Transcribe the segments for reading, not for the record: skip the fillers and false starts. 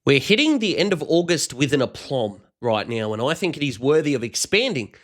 We're hitting the end of August with an aplomb right now, and I think it is worthy of expanding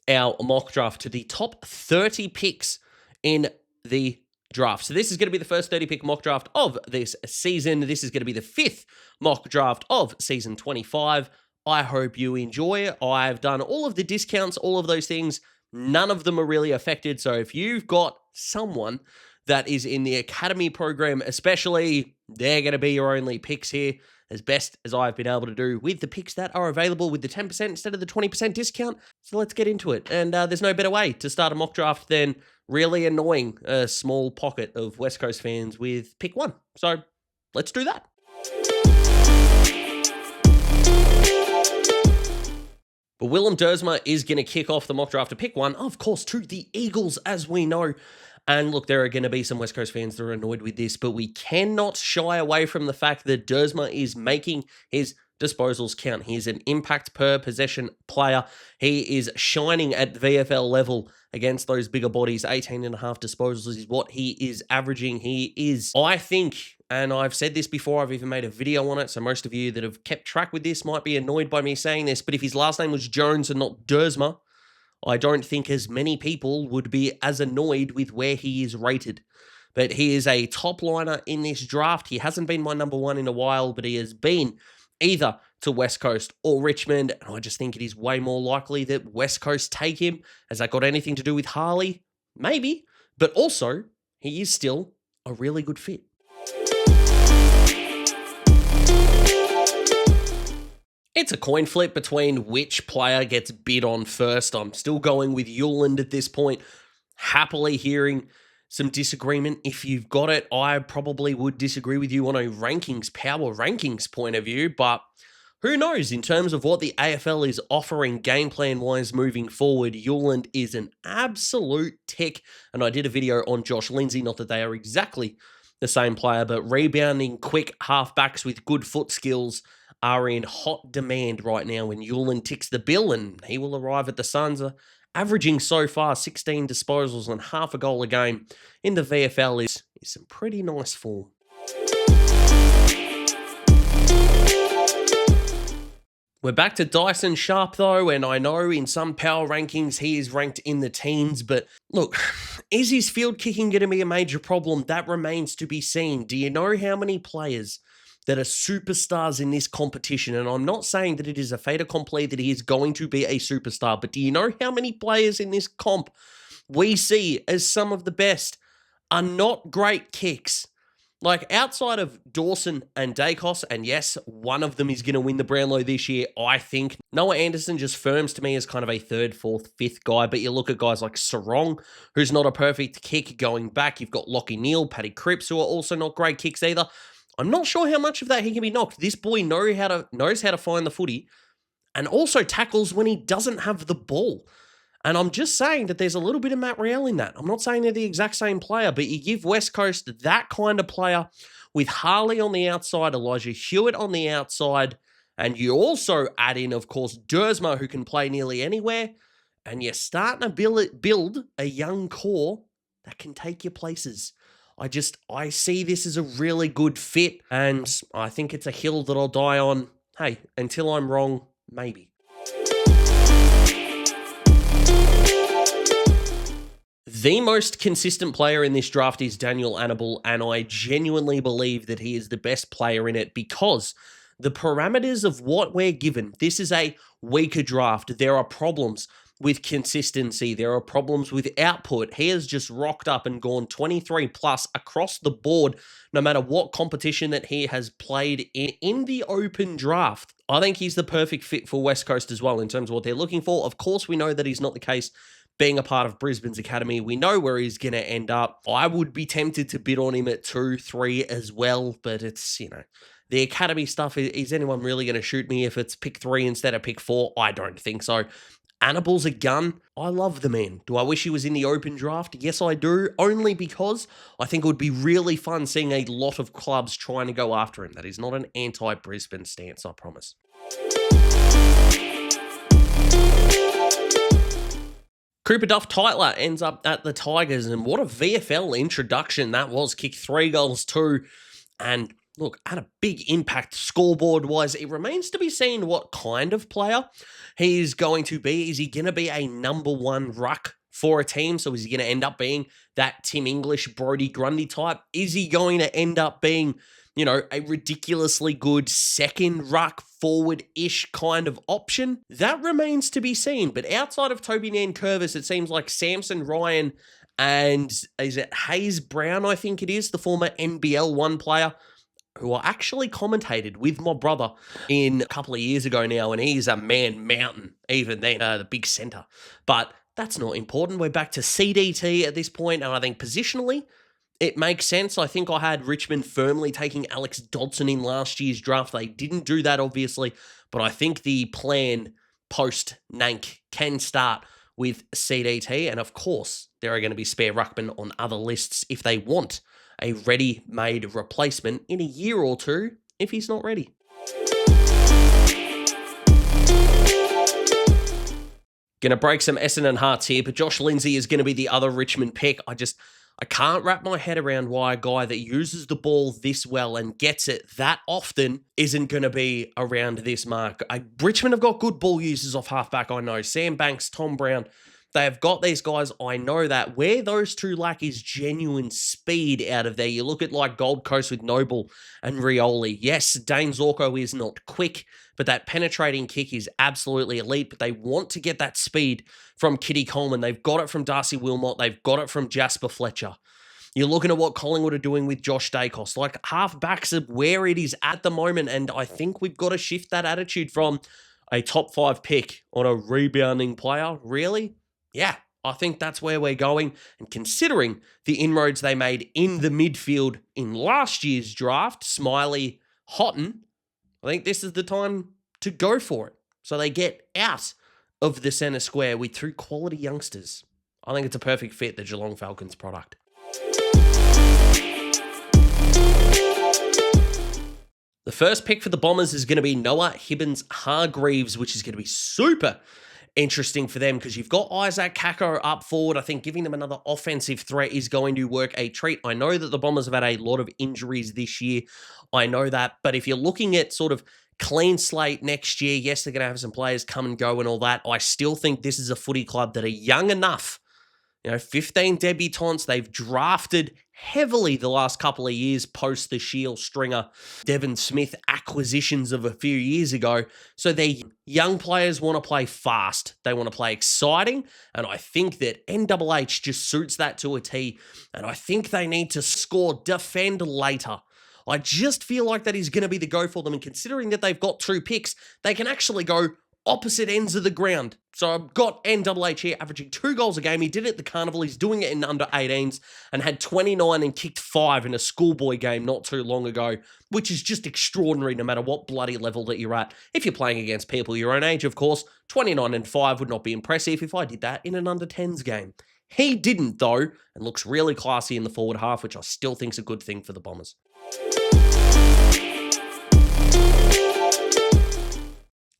our mock draft to the top 30 picks in the draft. So this is going to be the first 30 pick mock draft of this season. This is going to be the fifth mock draft of season 25. I hope you enjoy. I've done all of the discounts, all of those things. None of them are really affected. So if you've got someone that is in the academy program, especially, they're going to be your only picks here, as best as I've been able to do with the picks that are available with the 10% instead of the 20% discount. So let's get into it. And there's no better way to start a mock draft than really annoying a small pocket of West Coast fans with pick one. So let's do that. But Willem Dersma is going to kick off the mock draft to pick one, of course, to the Eagles, as we know. And look, there are going to be some West Coast fans that are annoyed with this, but we cannot shy away from the fact that Dersma is making his disposals count. He's an impact per possession player. He is shining at VFL level against those bigger bodies. 18.5 disposals is what he is averaging. He is, I think, and I've said this before, I've even made a video on it, so most of you that have kept track with this might be annoyed by me saying this, but if his last name was Jones and not Dersma, I don't think as many people would be as annoyed with where he is rated. But he is a top liner in this draft. He hasn't been my number one in a while, but he has been either to West Coast or Richmond. And I just think it is way more likely that West Coast take him. Has that got anything to do with Harley? Maybe. But also, he is still a really good fit. It's a coin flip between which player gets bid on first. I'm still going with Uwland at this point. Happily hearing some disagreement. If you've got it, I probably would disagree with you on a power rankings point of view, but who knows? In terms of what the AFL is offering game plan-wise moving forward, Uwland is an absolute tick. And I did a video on Josh Lindsay, not that they are exactly the same player, but rebounding quick halfbacks with good foot skills are in hot demand right now when Uwland ticks the bill, and he will arrive at the Suns, averaging so far 16 disposals and half a goal a game in the VFL is some pretty nice form. We're back to Dyson Sharp though, and I know in some power rankings he is ranked in the teens, but look, is his field kicking going to be a major problem? That remains to be seen. Do you know how many players that are superstars in this competition? And I'm not saying that it is a fait accompli that he is going to be a superstar, but do you know how many players in this comp we see as some of the best are not great kicks? Like, outside of Dawson and Dacos, and yes, one of them is going to win the Brownlow this year, I think. Noah Anderson just firms to me as kind of a third, fourth, fifth guy, but you look at guys like Sarong, who's not a perfect kick going back. You've got Lachy Neal, Paddy Cripps, who are also not great kicks either. I'm not sure how much of that he can be knocked. This boy knows how to find the footy and also tackles when he doesn't have the ball. And I'm just saying that there's a little bit of Matt Riel in that. I'm not saying they're the exact same player, but you give West Coast that kind of player with Harley on the outside, Elijah Hewitt on the outside, and you also add in, of course, Dersma, who can play nearly anywhere, and you're starting to build a young core that can take you places. I see this as a really good fit, and I think it's a hill that I'll die on. Hey, until I'm wrong, maybe. The most consistent player in this draft is Daniel Annable, and I genuinely believe that he is the best player in it because the parameters of what we're given, this is a weaker draft. There are problems with consistency. There are problems with output. He has just rocked up and gone 23 plus across the board, no matter what competition that he has played in the open draft. I think he's the perfect fit for West Coast as well in terms of what they're looking for. Of course, we know that he's not the case being a part of Brisbane's academy. We know where he's going to end up. I would be tempted to bid on him at 2, 3 as well, but it's, the academy stuff. Is anyone really going to shoot me if it's pick 3 instead of pick 4? I don't think so. Annable's a gun. I love the man. Do I wish he was in the open draft? Yes, I do. Only because I think it would be really fun seeing a lot of clubs trying to go after him. That is not an anti-Brisbane stance, I promise. Cooper Duff-Tytler ends up at the Tigers, and what a VFL introduction that was. Kicked 3 goals too, and look, had a big impact scoreboard-wise. It remains to be seen what kind of player he's going to be. Is he going to be a number one ruck for a team? So is he going to end up being that Tim English, Brodie Grundy type? Is he going to end up being, a ridiculously good second ruck forward-ish kind of option? That remains to be seen. But outside of Toby Nankervis, it seems like Samson Ryan and is it Hayes Brown, I think it is, the former NBL 1 player, who I actually commentated with my brother in a couple of years ago now, and he's a man mountain, even then, the big centre. But that's not important. We're back to CDT at this point, and I think positionally, it makes sense. I think I had Richmond firmly taking Alex Dodson in last year's draft. They didn't do that, obviously, but I think the plan post-Nank can start with CDT, and of course, there are going to be spare ruckmen on other lists if they want a ready-made replacement in a year or two if he's not ready. Going to break some Essendon hearts here, but Josh Lindsay is going to be the other Richmond pick. I can't wrap my head around why a guy that uses the ball this well and gets it that often isn't going to be around this mark. Richmond have got good ball users off halfback, I know. Sam Banks, Tom Brown. They have got these guys, I know that. Where those two lack is genuine speed out of there. You look at like Gold Coast with Noble and Rioli. Yes, Dane Zorko is not quick, but that penetrating kick is absolutely elite. But they want to get that speed from Kitty Coleman. They've got it from Darcy Wilmot. They've got it from Jasper Fletcher. You're looking at what Collingwood are doing with Josh Dacos. Like half-backs are where it is at the moment, and I think we've got to shift that attitude from a top 5 pick on a rebounding player. Really? Yeah, I think that's where we're going. And considering the inroads they made in the midfield in last year's draft, Smiley, Houghton, I think this is the time to go for it. So they get out of the centre square with 2 quality youngsters. I think it's a perfect fit, the Geelong Falcons product. The first pick for the Bombers is going to be Noah Hibbins-Hargreaves, which is going to be super interesting for them because you've got Isaac Kako up forward. I think giving them another offensive threat is going to work a treat. I know that the Bombers have had a lot of injuries this year. I know that. But if you're looking at sort of clean slate next year, yes, they're going to have some players come and go and all that. I still think this is a footy club that are young enough. 15 debutants. They've drafted heavily the last couple of years post the Shield Stringer, Devon Smith acquisitions of a few years ago. So their young players want to play fast. They want to play exciting. And I think that NHH just suits that to a T. And I think they need to score, defend later. I just feel like that is going to be the go for them. And considering that they've got 2 picks, they can actually go opposite ends of the ground. So I've got NHH here averaging 2 goals a game. He did it at the Carnival. He's doing it in under 18s and had 29 and kicked 5 in a schoolboy game not too long ago, which is just extraordinary no matter what bloody level that you're at. If you're playing against people your own age, of course, 29 and 5 would not be impressive if I did that in an under 10s game. He didn't though, and looks really classy in the forward half, which I still think is a good thing for the Bombers.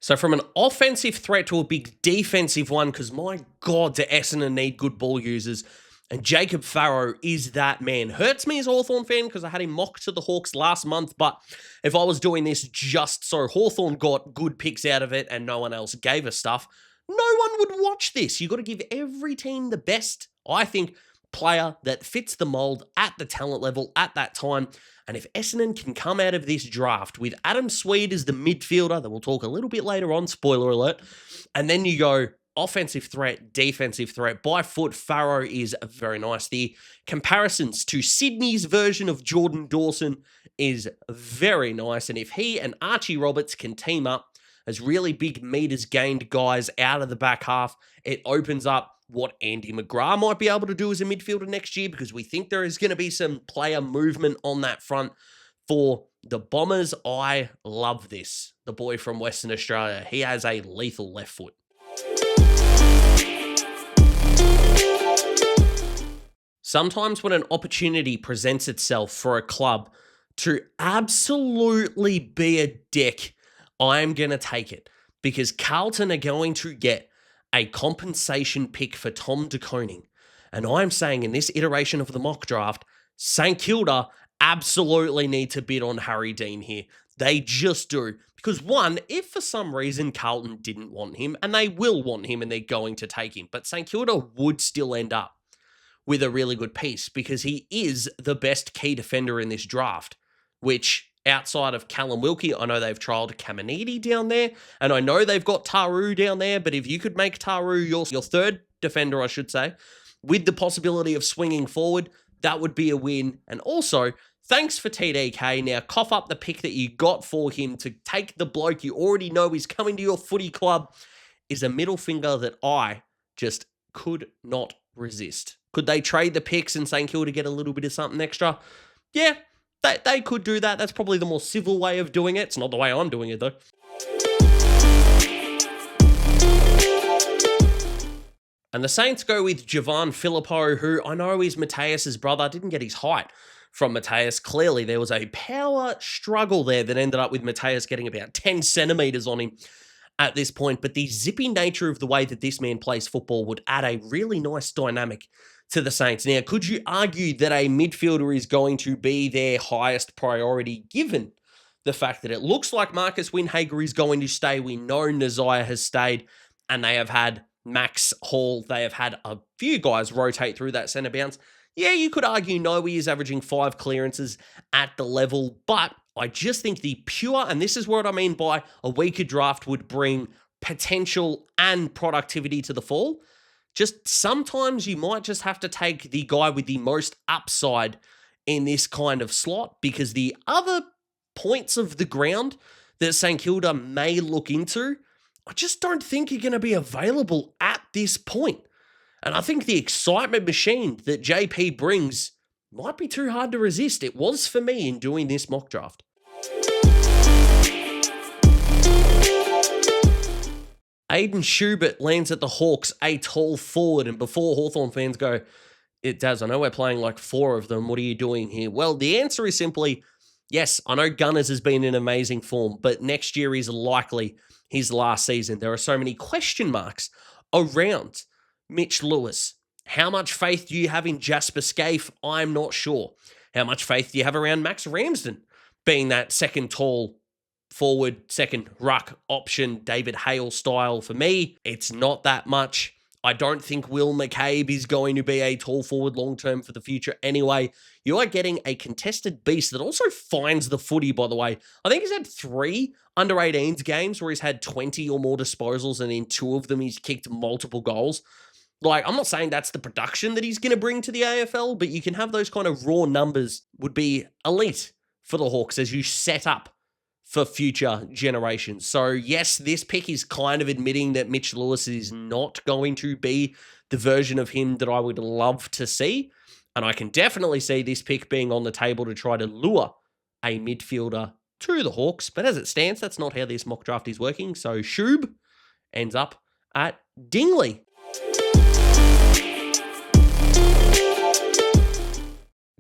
So from an offensive threat to a big defensive one, because my God, do Essendon need good ball users. And Jacob Farrow is that man. Hurts me as a Hawthorn fan because I had him mocked to the Hawks last month. But if I was doing this just so Hawthorn got good picks out of it and no one else gave us stuff, no one would watch this. You've got to give every team the best, I think, player that fits the mold at the talent level at that time. And if Essendon can come out of this draft with Adam Sweid as the midfielder, that we'll talk a little bit later on, spoiler alert, and then you go offensive threat, defensive threat, by foot, Farrow is very nice. The comparisons to Sydney's version of Jordan Dawson is very nice. And if he and Archie Roberts can team up as really big meters gained guys out of the back half, it opens up what Andy McGrath might be able to do as a midfielder next year, because we think there is going to be some player movement on that front for the Bombers. I love this. The boy from Western Australia, he has a lethal left foot. Sometimes when an opportunity presents itself for a club to absolutely be a dick, I'm going to take it, because Carlton are going to get a compensation pick for Tom De Koning. And I'm saying in this iteration of the mock draft, St Kilda absolutely need to bid on Harry Dean here. They just do. Because one, if for some reason Carlton didn't want him, and they will want him and they're going to take him, but St Kilda would still end up with a really good piece because he is the best key defender in this draft, which outside of Callum Wilkie, I know they've trialled Caminiti down there, and I know they've got Taru down there, but if you could make Taru your third defender, I should say, with the possibility of swinging forward, that would be a win. And also, thanks for TDK. Now, cough up the pick that you got for him to take the bloke you already know is coming to your footy club is a middle finger that I just could not resist. Could they trade the picks and St Kilda get a little bit of something extra? Yeah, they could do that. That's probably the more civil way of doing it. It's not the way I'm doing it, though. And the Saints go with Jevan Phillipou, who I know is Mateus's brother. Didn't get his height from Mateus. Clearly, there was a power struggle there that ended up with Mateus getting about 10 centimetres on him at this point. But the zippy nature of the way that this man plays football would add a really nice dynamic to the Saints. Now, could you argue that a midfielder is going to be their highest priority given the fact that it looks like Marcus Windhager is going to stay? We know Nazaya has stayed, and they have had Max Hall. They have had a few guys rotate through that centre bounce. Yeah, you could argue Noe is averaging 5 clearances at the level, but I just think the pure, and this is what I mean by a weaker draft would bring potential and productivity to the fall. Just sometimes you might just have to take the guy with the most upside in this kind of slot, because the other points of the ground that St Kilda may look into, I just don't think are going to be available at this point. And I think the excitement machine that JP brings might be too hard to resist. It was for me in doing this mock draft. Aiden Schubert lands at the Hawks, a tall forward, and before Hawthorn fans go, it does, I know we're playing like 4 of them, what are you doing here? Well, the answer is simply, yes, I know Gunners has been in amazing form, but next year is likely his last season. There are so many question marks around Mitch Lewis. How much faith do you have in Jasper Scaife? I'm not sure. How much faith do you have around Max Ramsden being that second tall forward, second ruck option, David Hale style? For me, it's not that much. I don't think Will McCabe is going to be a tall forward long-term for the future anyway. You are getting a contested beast that also finds the footy, by the way. I think he's had 3 under-18s games where he's had 20 or more disposals, and in 2 of them he's kicked multiple goals. Like, I'm not saying that's the production that he's going to bring to the AFL, but you can have those kind of raw numbers would be elite for the Hawks as you set up for future generations. So yes, this pick is kind of admitting that Mitch Lewis is not going to be the version of him that I would love to see. And I can definitely see this pick being on the table to try to lure a midfielder to the Hawks. But as it stands, that's not how this mock draft is working. So Shub ends up at Dingley.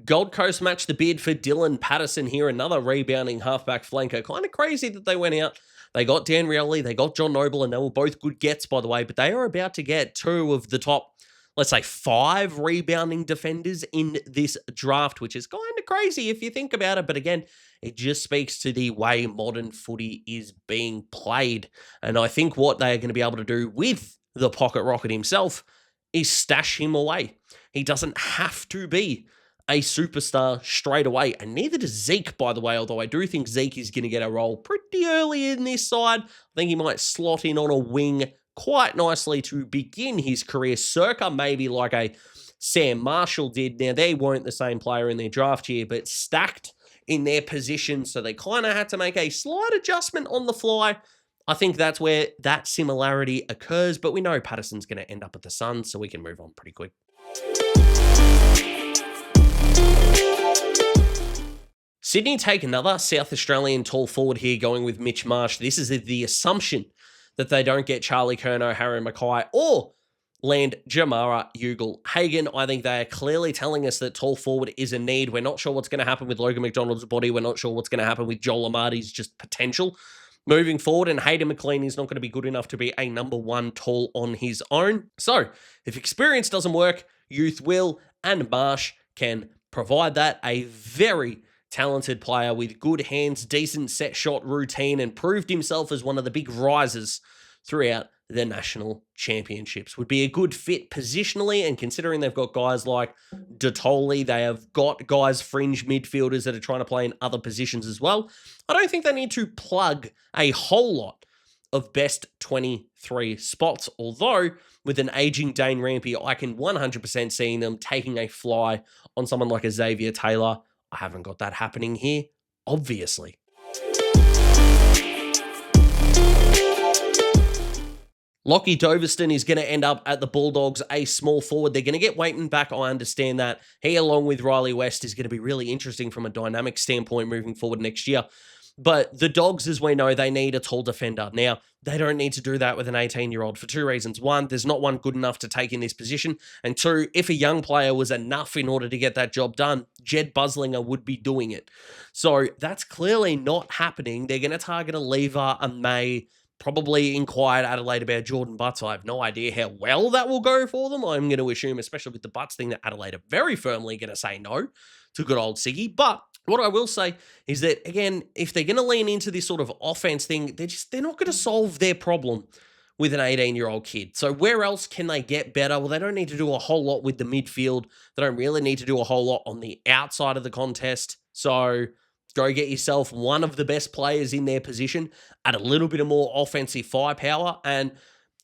Gold Coast matched the bid for Dylan Patterson here, another rebounding halfback flanker. Kind of crazy that they went out. They got Dan Rioli, they got John Noble, and they were both good gets, by the way, but they are about to get 2 of the top, let's say, 5 rebounding defenders in this draft, which is kind of crazy if you think about it. But again, it just speaks to the way modern footy is being played. And I think what they are going to be able to do with the Pocket Rocket himself is stash him away. He doesn't have to be a superstar straight away, and neither does Zeke, by the way, although I do think Zeke is going to get a role pretty early in this side. I think he might slot in on a wing quite nicely to begin his career, circa maybe like a Sam Marshall did. Now, they weren't the same player in their draft year, but stacked in their position, so they kind of had to make a slight adjustment on the fly. I think that's where that similarity occurs, but we know Patterson's going to end up at the Suns, so we can move on pretty quick. Sydney take another South Australian tall forward here, going with Mitch Marsh. This is the assumption that they don't get Charlie Curnow, Harry Mackay, or land Jamara Ugle-Hagan. I think they are clearly telling us that tall forward is a need. We're not sure what's going to happen with Logan McDonald's body. We're not sure what's going to happen with Joel Amarty's just potential moving forward, and Hayden McLean is not going to be good enough to be a number 1 tall on his own. So, if experience doesn't work, youth will, and Marsh can provide that. A very talented player with good hands, decent set shot routine, and proved himself as one of the big risers throughout the national championships. Would be a good fit positionally, and considering they've got guys like Duff-Tytler, they have got guys, fringe midfielders that are trying to play in other positions as well. I don't think they need to plug a whole lot of best 23 spots, although with an aging Dane Rampy, I can 100% see them taking a fly on someone like a Xavier Taylor. I haven't got that happening here, obviously. Lachy Dovaston is going to end up at the Bulldogs, a small forward. They're going to get Waitman back. I understand that. He, along with Riley West, is going to be really interesting from a dynamic standpoint moving forward next year. But the Dogs, as we know, they need a tall defender. Now, they don't need to do that with an 18-year-old for two reasons. One, there's not one good enough to take in this position. And two, if a young player was enough in order to get that job done, Jed Buslinger would be doing it. So that's clearly not happening. They're going to target a Lever, a May, probably inquired Adelaide about Jordan Butts. I have no idea how well that will go for them. I'm going to assume, especially with the Butts thing, that Adelaide are very firmly going to say no to good old Siggy. But what I will say is that, again, if they're going to lean into this sort of offense thing, they're not going to solve their problem with an 18-year-old kid. So where else can they get better? Well, they don't need to do a whole lot with the midfield. They don't really need to do a whole lot on the outside of the contest. So go get yourself one of the best players in their position, add a little bit of more offensive firepower. And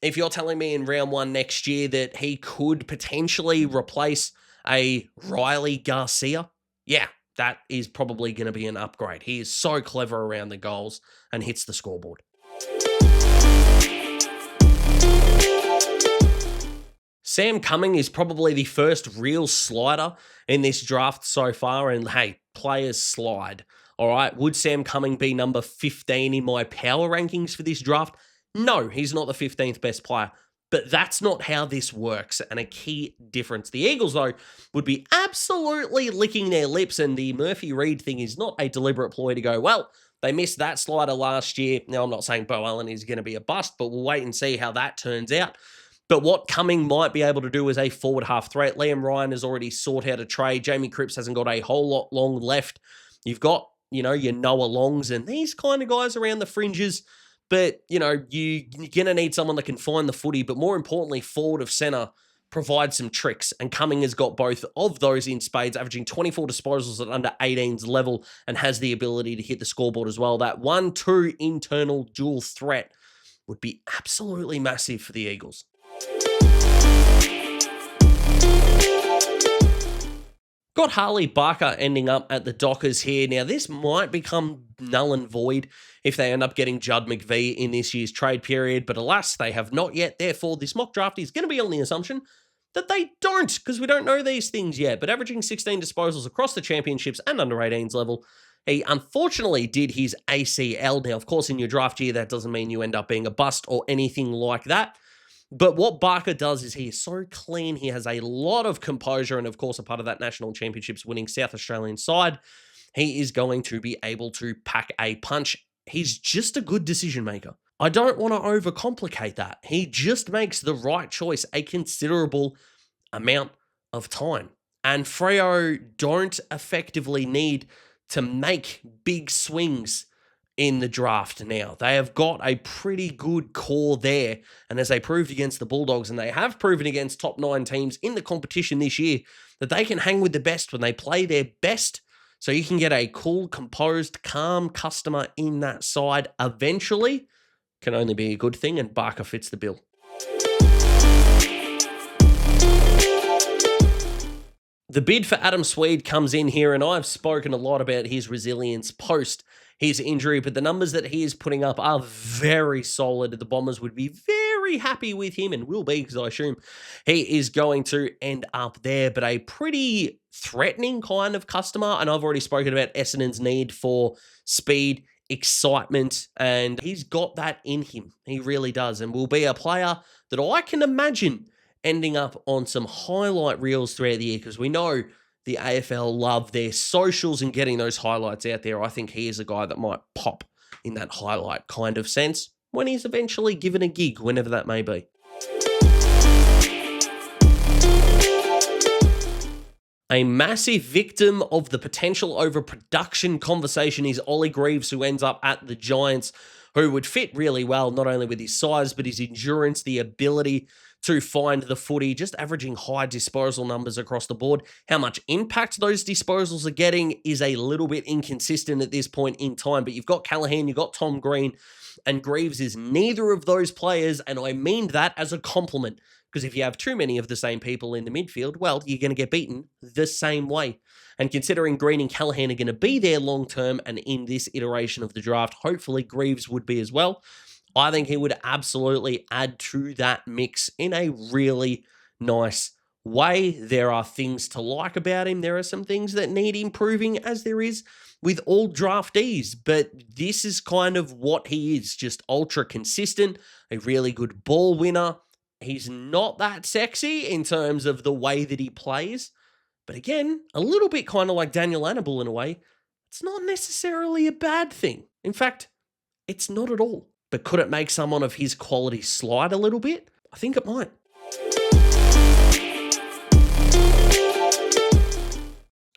if you're telling me in round one next year that he could potentially replace a Riley Garcia, yeah, that is probably going to be an upgrade. He is so clever around the goals and hits the scoreboard. Sam Cumming is probably the first real slider in this draft so far. And hey, players slide. All right. Would Sam Cumming be number 15 in my power rankings for this draft? No, he's not the 15th best player. But that's not how this works, and a key difference. The Eagles, though, would be absolutely licking their lips, and the Murphy Reid thing is not a deliberate ploy to go, well, they missed that slider last year. Now, I'm not saying Beau Allen is going to be a bust, but we'll wait and see how that turns out. But what Cumming might be able to do is a forward half threat. Liam Ryan has already sought out a trade. Jamie Cripps hasn't got a whole lot long left. You've got, your Noah Longs and these kind of guys around the fringes. But, you're going to need someone that can find the footy, but more importantly, forward of centre, provide some tricks. And Cumming has got both of those in spades, averaging 24 disposals at under 18's level and has the ability to hit the scoreboard as well. That 1-2 internal dual threat would be absolutely massive for the Eagles. Got Harley Barker ending up at the Dockers here. Now, this might become null and void if they end up getting Judd McVie in this year's trade period, but alas, they have not yet. Therefore, this mock draft is going to be on the assumption that they don't, because we don't know these things yet. But averaging 16 disposals across the championships and under 18s level, he unfortunately did his ACL. Now, of course, in your draft year, that doesn't mean you end up being a bust or anything like that. But what Barker does is he is so clean. He has a lot of composure and, of course, a part of that national championships winning South Australian side. He is going to be able to pack a punch. He's just a good decision maker. I don't want to overcomplicate that. He just makes the right choice a considerable amount of time. And Farrow don't effectively need to make big swings in the draft now. They have got a pretty good core there, and as they proved against the Bulldogs, and they have proven against top 9 teams in the competition this year, that they can hang with the best when they play their best, so you can get a cool, composed, calm customer in that side eventually. Can only be a good thing, and Barker fits the bill. The bid for Adam Sweid comes in here, and I've spoken a lot about his resilience post his injury, but the numbers that he is putting up are very solid. The Bombers would be very happy with him, and will be, because I assume he is going to end up there, but a pretty threatening kind of customer, and I've already spoken about Essendon's need for speed, excitement, and he's got that in him. He really does, and will be a player that I can imagine ending up on some highlight reels throughout the year, because we know the AFL love their socials and getting those highlights out there. I think he is a guy that might pop in that highlight kind of sense when he's eventually given a gig, whenever that may be. A massive victim of the potential overproduction conversation is Ollie Greeves, who ends up at the Giants, who would fit really well, not only with his size, but his endurance, the ability to find the footy, just averaging high disposal numbers across the board. How much impact those disposals are getting is a little bit inconsistent at this point in time, but you've got Callaghan, you've got Tom Green, and Greaves is neither of those players, and I mean that as a compliment. Because if you have too many of the same people in the midfield, well, you're going to get beaten the same way. And considering Green and Callaghan are going to be there long term and in this iteration of the draft, hopefully Greaves would be as well. I think he would absolutely add to that mix in a really nice way. There are things to like about him. There are some things that need improving, as there is with all draftees. But this is kind of what he is, just ultra consistent, a really good ball winner. He's not that sexy in terms of the way that he plays. But again, a little bit kind of like Daniel Annable in a way. It's not necessarily a bad thing. In fact, it's not at all. But could it make someone of his quality slide a little bit? I think it might.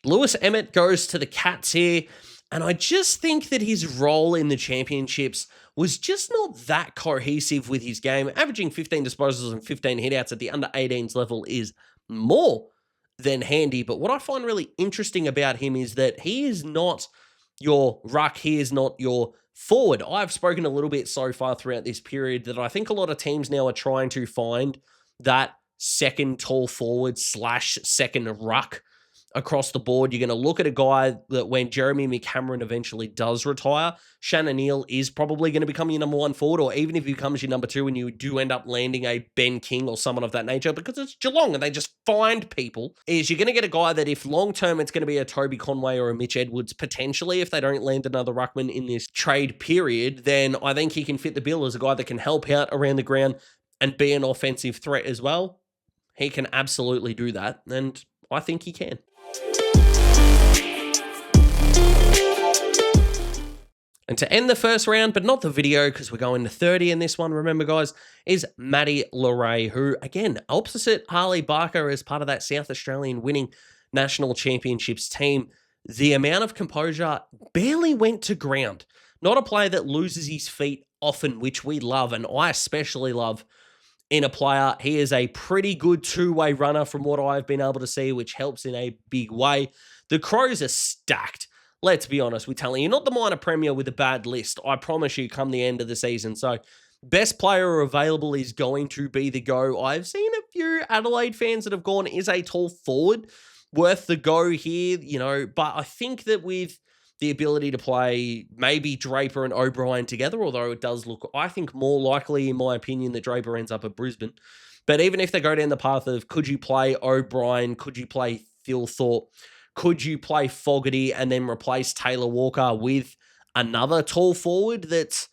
Lewis Emmett goes to the Cats here. And I just think that his role in the championships was just not that cohesive with his game. Averaging 15 disposals and 15 hitouts at the under-18s level is more than handy. But what I find really interesting about him is that he is not your ruck. He is not your forward. I've spoken a little bit so far throughout this period that I think a lot of teams now are trying to find that second tall forward / second ruck across the board. You're going to look at a guy that when Jeremy McCameron eventually does retire, Shannon Neal is probably going to become your number one forward, or even if he becomes your number two and you do end up landing a Ben King or someone of that nature, because it's Geelong and they just find people, is you're going to get a guy that if long-term it's going to be a Toby Conway or a Mitch Edwards, potentially, if they don't land another ruckman in this trade period, then I think he can fit the bill as a guy that can help out around the ground and be an offensive threat as well. He can absolutely do that, and I think he can. And to end the first round, but not the video because we're going to 30 in this one, remember guys, is Matty Leray, who, again, opposite Harley Barker as part of that South Australian winning national championships team, the amount of composure barely went to ground. Not a player that loses his feet often, which we love, and I especially love in a player. He is a pretty good two-way runner from what I've been able to see, which helps in a big way. The Crows are stacked. Let's be honest, we're telling you, not the minor premier with a bad list. I promise you, come the end of the season. So, best player available is going to be the go. I've seen a few Adelaide fans that have gone, is a tall forward worth the go here, but I think that with the ability to play maybe Draper and O'Brien together, although it does look, I think, more likely, in my opinion, that Draper ends up at Brisbane. But even if they go down the path of, could you play O'Brien, could you play Thilthorpe, could you play Fogarty and then replace Taylor Walker with another tall forward that's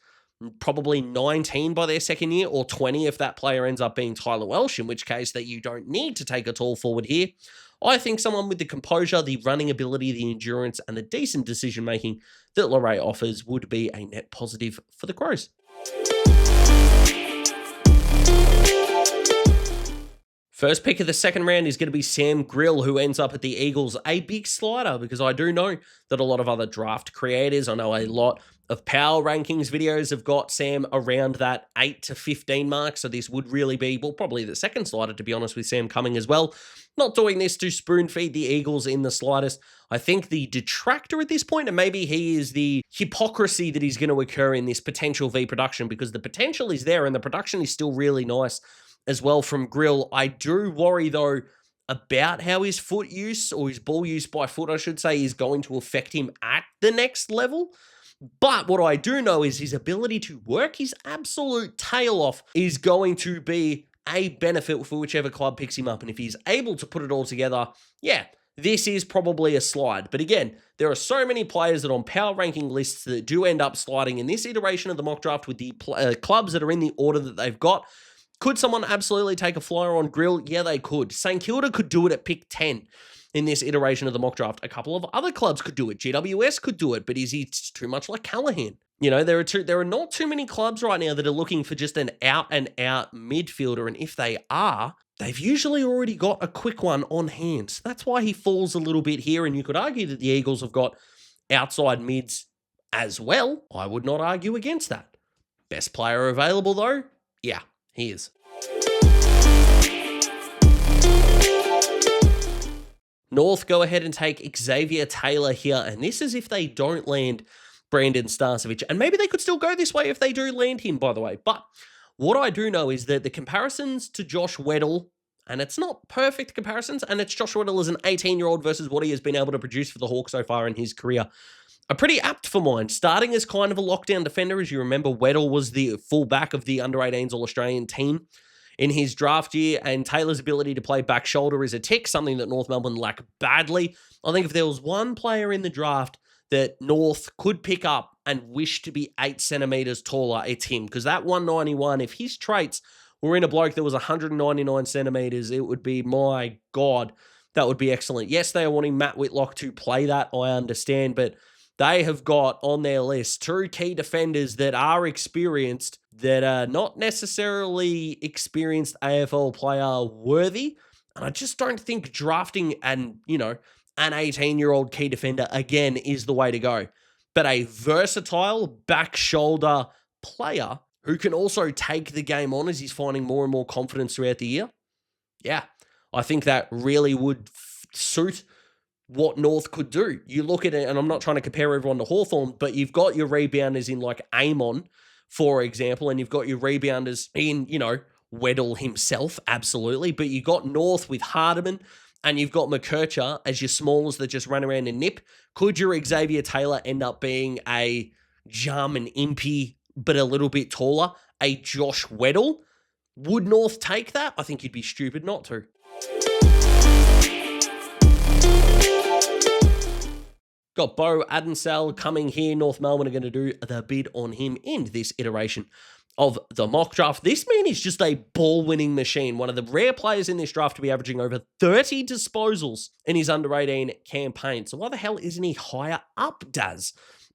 probably 19 by their second year, or 20 if that player ends up being Tyler Welsh, in which case that you don't need to take a tall forward here. I think someone with the composure, the running ability, the endurance, and the decent decision-making that Leray offers would be a net positive for the Crows. First pick of the second round is going to be Sam Grlj, who ends up at the Eagles. A big slider, because I do know that a lot of other draft creators, I know a lot of power rankings videos have got Sam around that 8 to 15 mark. So this would really be, well, probably the second slider, to be honest, with Sam Cumming as well. Not doing this to spoon feed the Eagles in the slightest. I think the detractor at this point, and maybe he is the hypocrisy that is going to occur in this potential V production, because the potential is there and the production is still really nice as well from Grlj. I do worry, though, about how his foot use, or his ball use by foot, I should say, is going to affect him at the next level. But what I do know is his ability to work his absolute tail off is going to be a benefit for whichever club picks him up. And if he's able to put it all together, yeah, this is probably a slide. But again, there are so many players that on power ranking lists that do end up sliding in this iteration of the mock draft with the clubs that are in the order that they've got. Could someone absolutely take a flyer on Grlj? Yeah, they could. St Kilda could do it at pick 10 in this iteration of the mock draft. A couple of other clubs could do it. GWS could do it, but is he too much like Callaghan? There are not too many clubs right now that are looking for just an out-and-out midfielder, and if they are, they've usually already got a quick one on hand. So that's why he falls a little bit here. And you could argue that the Eagles have got outside mids as well. I would not argue against that. Best player available though? Yeah, he is. North go ahead and take Xavier Taylor here, and this is if they don't land Brandon Starcevich, and maybe they could still go this way if they do land him, by the way. But what I do know is that the comparisons to Josh Weddle, and it's not perfect comparisons, and it's Josh Weddle as an 18-year-old versus what he has been able to produce for the Hawks so far in his career, are pretty apt for mine. Starting as kind of a lockdown defender, as you remember, Weddle was the fullback of the under-18s All-Australian team in his draft year, and Taylor's ability to play back shoulder is a tick, something that North Melbourne lack badly. I think if there was one player in the draft that North could pick up and wish to be 8 centimetres taller, it's him. Because that 191, if his traits were in a bloke that was 199 centimetres, it would be, my God, that would be excellent. Yes, they are wanting Matt Whitlock to play that, I understand, but they have got on their list 2 key defenders that are experienced, that are not necessarily experienced AFL player worthy. And I just don't think drafting an 18-year-old key defender again is the way to go. But a versatile back shoulder player who can also take the game on as he's finding more and more confidence throughout the year. Yeah, I think that really would suit what North could do. You look at it, and I'm not trying to compare everyone to Hawthorn, but you've got your rebounders in like Amon, for example, and you've got your rebounders in, Weddle himself, absolutely, but you got North with Hardiman, and you've got McKercher as your smallers that just run around and nip. Could your Xavier Taylor end up being a Jarman Impey, but a little bit taller, a Josh Weddle? Would North take that? I think you'd be stupid not to. Got Beau Adensell coming here. North Melbourne are going to do the bid on him in this iteration of the mock draft. This man is just a ball-winning machine. One of the rare players in this draft to be averaging over 30 disposals in his under-18 campaign. So why the hell isn't he higher up, Daz?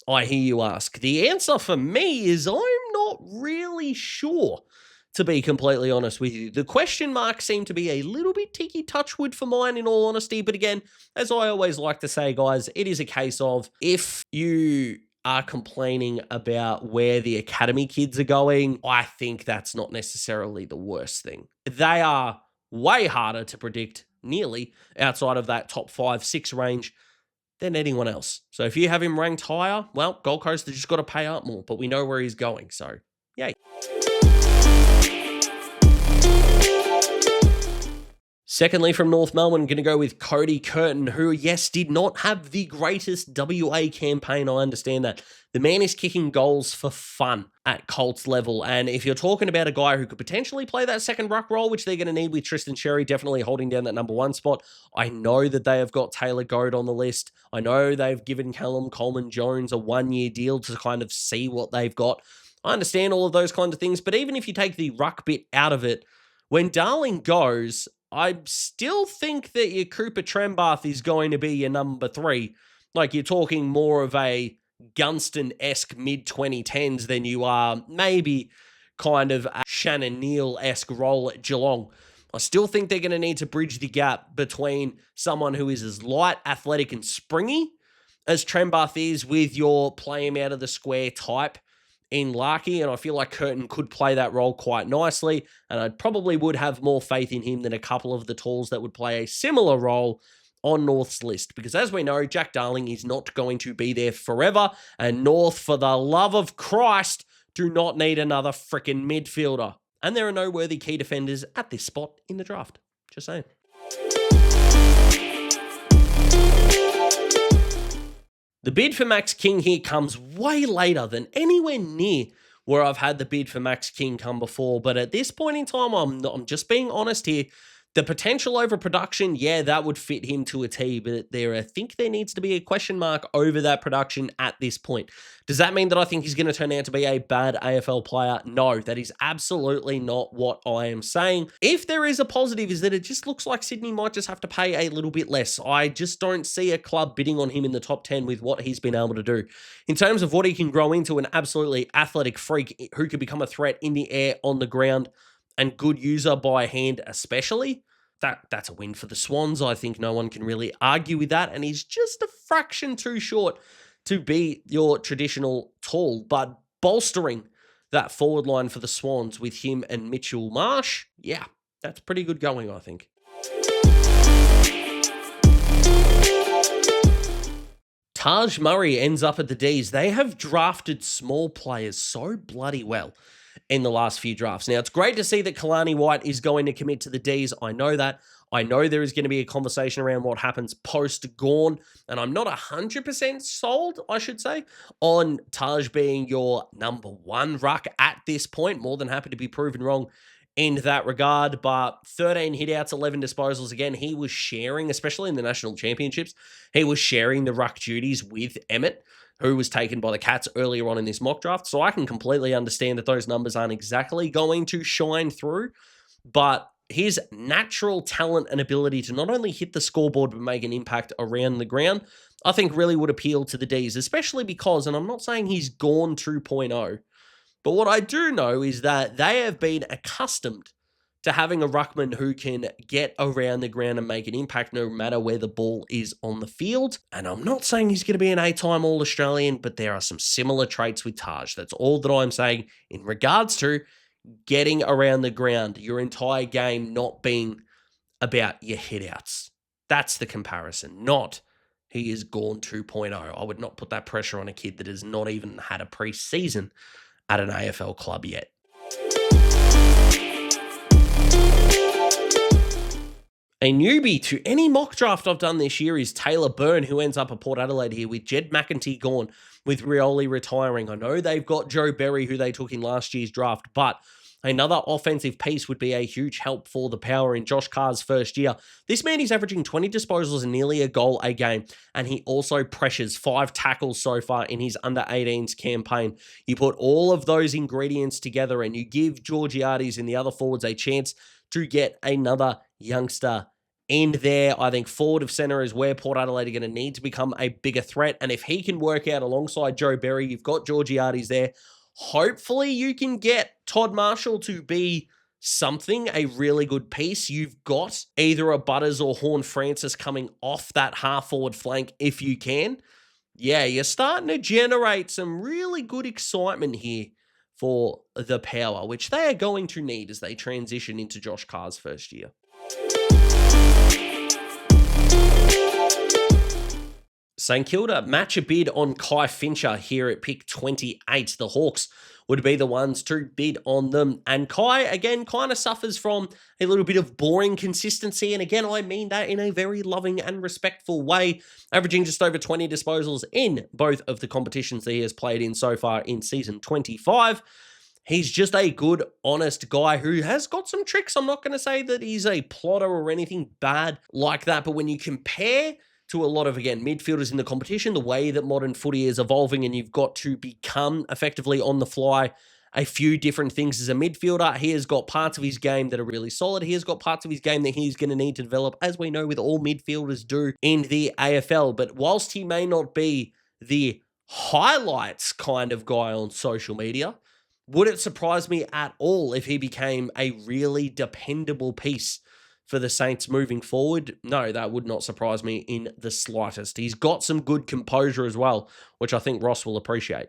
I hear you ask. The answer for me is I'm not really sure, to be completely honest with you. The question marks seem to be a little bit Tiki Touchwood for mine, in all honesty. But again, as I always like to say, guys, it is a case of if you are complaining about where the academy kids are going, I think that's not necessarily the worst thing. They are way harder to predict, nearly, outside of that top 5-6 range than anyone else. So if you have him ranked higher, well, Gold Coast have just got to pay up more. But we know where he's going, so yay. Secondly, from North Melbourne, going to go with Cody Curtin, who, yes, did not have the greatest WA campaign. I understand that. The man is kicking goals for fun at Colts level. And if you're talking about a guy who could potentially play that second ruck role, which they're going to need with Tristan Sherry definitely holding down that number 1 spot, I know that they have got Taylor Goad on the list. I know they've given Callum Coleman-Jones a 1-year deal to kind of see what they've got. I understand all of those kinds of things, but even if you take the ruck bit out of it, when Darling goes, I still think that your Cooper Trembath is going to be your number 3. Like, you're talking more of a Gunston-esque mid-2010s than you are maybe kind of a Shannon Neal-esque role at Geelong. I still think they're going to need to bridge the gap between someone who is as light, athletic, and springy as Trembath is with your play him out of the square type in Lachy, and I feel like Curtin could play that role quite nicely, and I probably would have more faith in him than a couple of the talls that would play a similar role on North's list, because as we know, Jack Darling is not going to be there forever, and North, for the love of Christ, do not need another frickin' midfielder. And there are no worthy key defenders at this spot in the draft. Just saying. The bid for Max King here comes way later than anywhere near where I've had the bid for Max King come before. But at this point in time, I'm just being honest here. The potential overproduction, yeah, that would fit him to a T, but I think there needs to be a question mark over that production at this point. Does that mean that I think he's going to turn out to be a bad AFL player? No, that is absolutely not what I am saying. If there is a positive, is that it just looks like Sydney might just have to pay a little bit less. I just don't see a club bidding on him in the top 10 with what he's been able to do. In terms of what he can grow into, an absolutely athletic freak who could become a threat in the air, on the ground, and good user by hand especially. That's a win for the Swans. I think no one can really argue with that, and he's just a fraction too short to be your traditional tall, but bolstering that forward line for the Swans with him and Mitchell Marsh, yeah, that's pretty good going, I think. Taj Murray ends up at the Ds. They have drafted small players so bloody well in the last few drafts. Now, it's great to see that Kalani White is going to commit to the Ds. I know that. I know there is going to be a conversation around what happens post-Gawn, and I'm not 100% sold, I should say, on Taj being your number one ruck at this point. More than happy to be proven wrong in that regard, but 13 hitouts, 11 disposals. Again, he was sharing, especially in the national championships, he was sharing the ruck duties with Emmett, who was taken by the Cats earlier on in this mock draft. So I can completely understand that those numbers aren't exactly going to shine through, but his natural talent and ability to not only hit the scoreboard but make an impact around the ground, I think really would appeal to the Ds, especially because, and I'm not saying he's gone 2.0, but what I do know is that they have been accustomed to having a ruckman who can get around the ground and make an impact no matter where the ball is on the field. And I'm not saying he's going to be an 8-time All-Australian, but there are some similar traits with Taj. That's all that I'm saying in regards to getting around the ground, your entire game not being about your hitouts. That's the comparison, not he is gone 2.0. I would not put that pressure on a kid that has not even had a pre-season at an AFL club yet. A newbie to any mock draft I've done this year is Taylor Byrne, who ends up at Port Adelaide here with Jed McEntee gone, with Rioli retiring. I know they've got Joe Berry, who they took in last year's draft, but another offensive piece would be a huge help for the Power in Josh Carr's first year. This man is averaging 20 disposals and nearly a goal a game, and he also pressures 5 tackles so far in his under-18s campaign. You put all of those ingredients together and you give Georgiades and the other forwards a chance to get another youngster in there. I think forward of centre is where Port Adelaide are going to need to become a bigger threat, and if he can work out alongside Joe Berry, you've got Georgiades there. Hopefully you can get Todd Marshall to be something, a really good piece. You've got either a Butters or Horn Francis coming off that half-forward flank if you can. Yeah, you're starting to generate some really good excitement here for the Power, which they are going to need as they transition into Josh Carr's first year. St Kilda match a bid on Kye Fincher here at pick 28. The Hawks would be the ones to bid on them. And Kye, again, kind of suffers from a little bit of boring consistency. And again, I mean that in a very loving and respectful way, averaging just over 20 disposals in both of the competitions that he has played in so far in season 25. He's just a good, honest guy who has got some tricks. I'm not going to say that he's a plotter or anything bad like that, but when you compare to a lot of, again, midfielders in the competition, the way that modern footy is evolving and you've got to become effectively on the fly a few different things as a midfielder, he has got parts of his game that are really solid. He has got parts of his game that he's going to need to develop, as we know with all midfielders do in the AFL. But whilst he may not be the highlights kind of guy on social media, would it surprise me at all if he became a really dependable piece for the Saints moving forward? No, that would not surprise me in the slightest. He's got some good composure as well, which I think Ross will appreciate.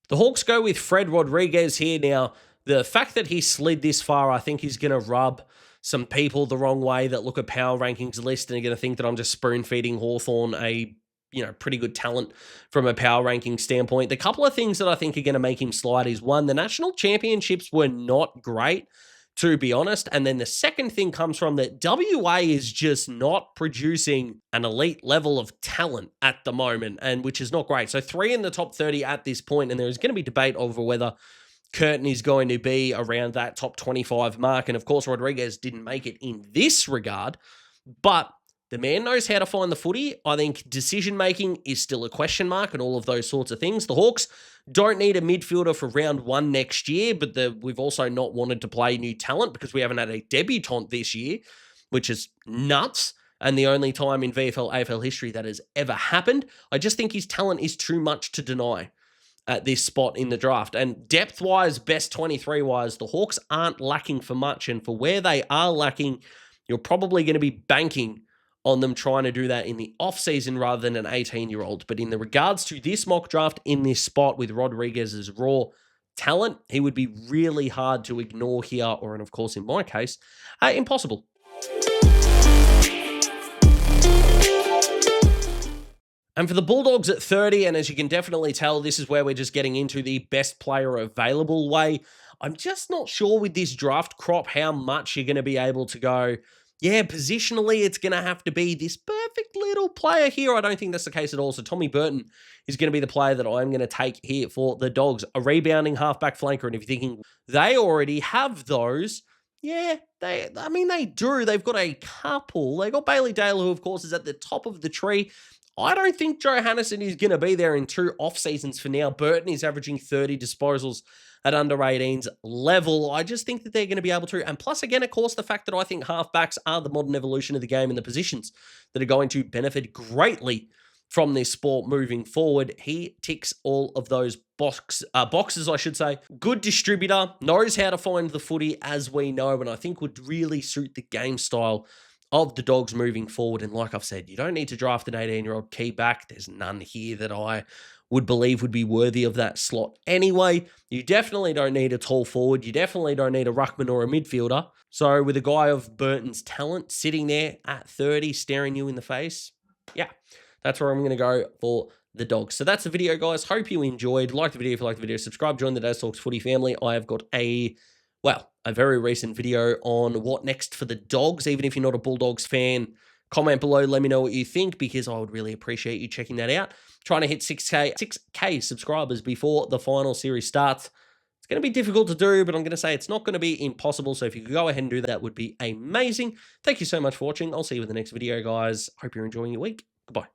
The Hawks go with Fred Rodriguez here. Now, the fact that he slid this far, I think is going to rub some people the wrong way that look at power rankings list and are going to think that I'm just spoon-feeding Hawthorn a pretty good talent from a power ranking standpoint. The couple of things that I think are going to make him slide is, one, the national championships were not great, to be honest. And then the second thing comes from that WA is just not producing an elite level of talent at the moment, and which is not great. So 3 in the top 30 at this point, and there is going to be debate over whether Curtin is going to be around that top 25 mark. And of course, Rodriguez didn't make it in this regard, but the man knows how to find the footy. I think decision-making is still a question mark and all of those sorts of things. The Hawks don't need a midfielder for round 1 next year, but we've also not wanted to play new talent because we haven't had a debutant this year, which is nuts, and the only time in VFL, AFL history that has ever happened. I just think his talent is too much to deny. at this spot in the draft. And depth-wise, best 23-wise, the Hawks aren't lacking for much. And for where they are lacking, you're probably going to be banking on them trying to do that in the off-season rather than an 18-year-old. But in the regards to this mock draft in this spot with Rodriguez's raw talent, he would be really hard to ignore here, or, and of course, in my case, impossible. And for the Bulldogs at 30, and as you can definitely tell, this is where we're just getting into the best player available way. I'm just not sure with this draft crop how much you're going to be able to go, yeah, positionally, it's going to have to be this perfect little player here. I don't think that's the case at all. So Tommy Burton is going to be the player that I'm going to take here for the Dogs, a rebounding halfback flanker. And if you're thinking they already have those, yeah, they do. They've got a couple. They got Bailey Dale, who, of course, is at the top of the tree. I don't think Johannisen is going to be there in 2 off-seasons for now. Burton is averaging 30 disposals at under 18s level. I just think that they're going to be able to. And plus, again, of course, the fact that I think halfbacks are the modern evolution of the game and the positions that are going to benefit greatly from this sport moving forward. He ticks all of those boxes, I should say. Good distributor, knows how to find the footy, as we know, and I think would really suit the game style of the Dogs moving forward. And like I've said, you don't need to draft an 18-year-old key back. There's none here that I would believe would be worthy of that slot anyway. You definitely don't need a tall forward. You definitely don't need a ruckman or a midfielder. So with a guy of Burton's talent sitting there at 30, staring you in the face, yeah, that's where I'm going to go for the Dogs. So that's the video, guys. Hope you enjoyed. Like the video if you like the video. Subscribe, join the Days Talks Footy family. I have got a very recent video on what next for the Dogs. Even if you're not a Bulldogs fan, comment below, let me know what you think, because I would really appreciate you checking that out. Trying to hit 6K subscribers before the final series starts. It's going to be difficult to do, but I'm going to say it's not going to be impossible. So if you could go ahead and do that, would be amazing. Thank you so much for watching. I'll see you in the next video, guys. Hope you're enjoying your week. Goodbye.